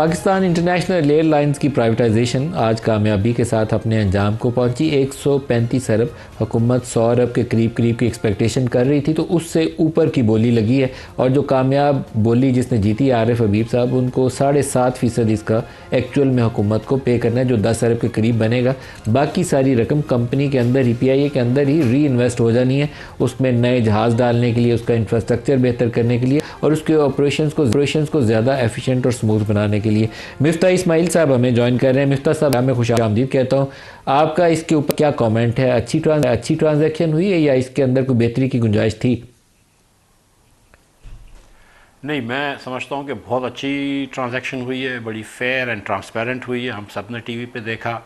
Pakistan international airlines की privatisation आज कामयाबी के साथ अपने अंजाम को पहुंची। 135 अरब, हुकूमत 100 अरब के करीब की एक्सपेक्टेशन कर रही थी, तो उससे ऊपर की बोली लगी है। और जो कामयाब बोली जिसने जीती, आरिफ हबीब साहब, उनको 7.5% इसका एक्चुअल में हुकूमत को पे करना है, जो 10 अरब के करीब बनेगा। बाकी सारी रकम कंपनी के अंदर ही, PIA के अंदर ही री इन्वेस्ट हो जानी है, उसमें नए जहाज़ डालने के लिए, उसका इंफ्रास्ट्रक्चर बेहतर करने के लिए और उसके ऑपरेशंस को ज़्यादा एफिशिएंट और स्मूथ बनाने के लिए। मिफ्ता इस्माइल साहब हमें ज्वाइन कर रहे हैं। मिफ्ता साहब, मैं खुश आमदीद कहता हूँ। आपका इसके ऊपर क्या कमेंट है? अच्छी ट्रांजैक्शन हुई है या इसके अंदर कोई बेहतरी की गुंजाइश थी? नहीं, मैं समझता हूँ कि बहुत अच्छी ट्रांजैक्शन हुई है, बड़ी फेयर एंड ट्रांसपेरेंट हुई है। हम सब ने टीवी पे देखा।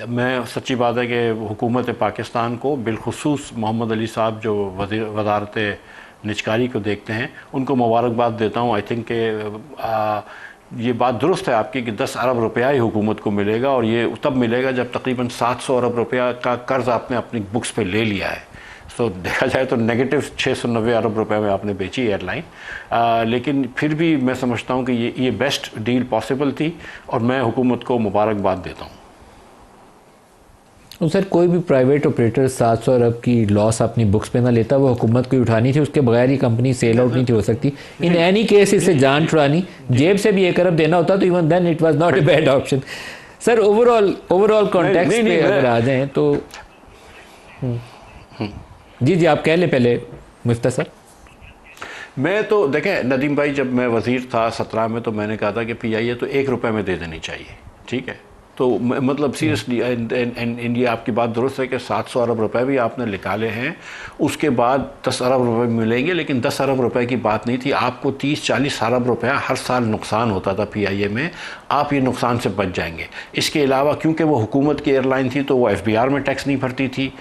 मैं सच्ची बात है कि हुकूमत पाकिस्तान को, बिलखुसूस मोहम्मद अली साहब जो वज़ारत निजकारी को देखते हैं, उनको मुबारकबाद देता हूँ। आई थिंक कि ये बात दुरुस्त है आपकी कि 10 अरब रुपया ही हुकूमत को मिलेगा, और ये तब मिलेगा जब तकरीबन 700 अरब रुपया का कर्ज़ आपने अपनी बुक्स पे ले लिया है। सो देखा जाए तो नेगेटिव 690 अरब रुपए में आपने बेची एयरलाइन। लेकिन फिर भी मैं समझता हूँ कि ये बेस्ट डील पॉसिबल थी, और मैं हुकूमत को मुबारकबाद देता हूँ। तो सर, कोई भी प्राइवेट ऑपरेटर 700 अरब की लॉस अपनी बुक्स पे ना लेता, वो हुकूमत को उठानी थी, उसके बगैर ही कंपनी सेल आउट नहीं थी हो सकती। इन एनी केस इससे जान छुड़ानी, जेब से भी 1 अरब देना होता तो even then it was not a bad option. Sir, overall context पे अगर आ जाएं तो जी आप कह लें पहले मिफ्ता सर। मैं तो देखें नदीम भाई, जब मैं वज़ीर था 17 में, तो मैंने कहा था कि PIA तो 1 रुपये में दे देनी चाहिए। ठीक है, तो मतलब सीरियसली, एंड इंडिया, आपकी बात दुरुस्त है कि 700 अरब रुपए भी आपने निकाले हैं, उसके बाद 10 अरब रुपए मिलेंगे, लेकिन 10 अरब रुपए की बात नहीं थी। आपको 30-40 अरब रुपया हर साल नुकसान होता था PIA में, आप ये नुकसान से बच जाएंगे। इसके अलावा क्योंकि वो हुकूमत की एयरलाइन थी, तो वो FBR में टैक्स नहीं भरती थी,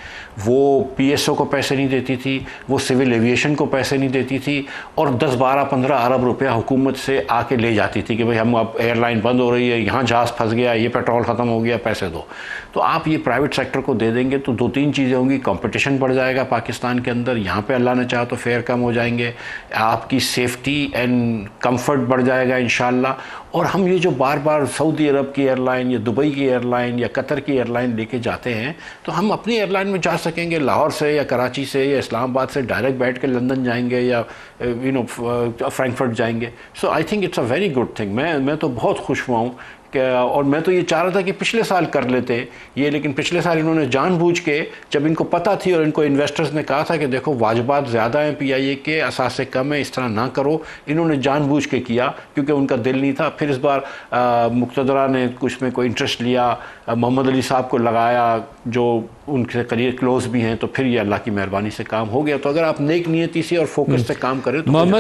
वो PSO को पैसे नहीं देती थी, वो सिविल एविएशन को पैसे नहीं देती थी, और 10, 12, 15 अरब रुपया हुकूमत से आके ले जाती थी कि भाई हम अब एयरलाइन बंद हो रही है, यहाँ जहाज़ फंस गया, ये पेट्रोल ख़त्म हो गया, पैसे दो। तो आप ये प्राइवेट सेक्टर को दे देंगे तो 2-3 चीज़ें होंगी। कंपटीशन बढ़ जाएगा पाकिस्तान के अंदर, यहाँ पे अल्लाह ने चाहा तो फेयर कम हो जाएंगे, आपकी सेफ्टी एंड कंफर्ट बढ़ जाएगा इंशाल्लाह। और हम ये जो बार बार सऊदी अरब की एयरलाइन या दुबई की एयरलाइन या कतर की एयरलाइन लेके जाते हैं, तो हम अपनी एयरलाइन में जा सकेंगे। लाहौर से या कराची से या इस्लामाबाद से डायरेक्ट बैठ के लंदन जाएंगे या फ्रैंकफर्ट जाएंगे। So I think it's a very good thing. मैं तो बहुत खुश हुआ हूँ, और मैं तो ये चाह रहा था कि पिछले साल कर लेते ये, लेकिन पिछले साल इन्होंने जानबूझ के, जब इनको पता थी और इनको इन्वेस्टर्स ने कहा था कि देखो वाजिबात ज़्यादा हैं PIA के, असासे कम है, इस तरह ना करो, इन्होंने जानबूझ के किया क्योंकि उनका दिल नहीं था। फिर इस बार मुक्तदरा ने कुछ में कोई इंटरेस्ट लिया, मोहम्मद अली साहब को लगाया जो उनके करीब क्लोज भी हैं, तो फिर ये अल्लाह की मेहरबानी से काम हो गया। तो अगर आप नेक नियती से और फोकस से काम करें तो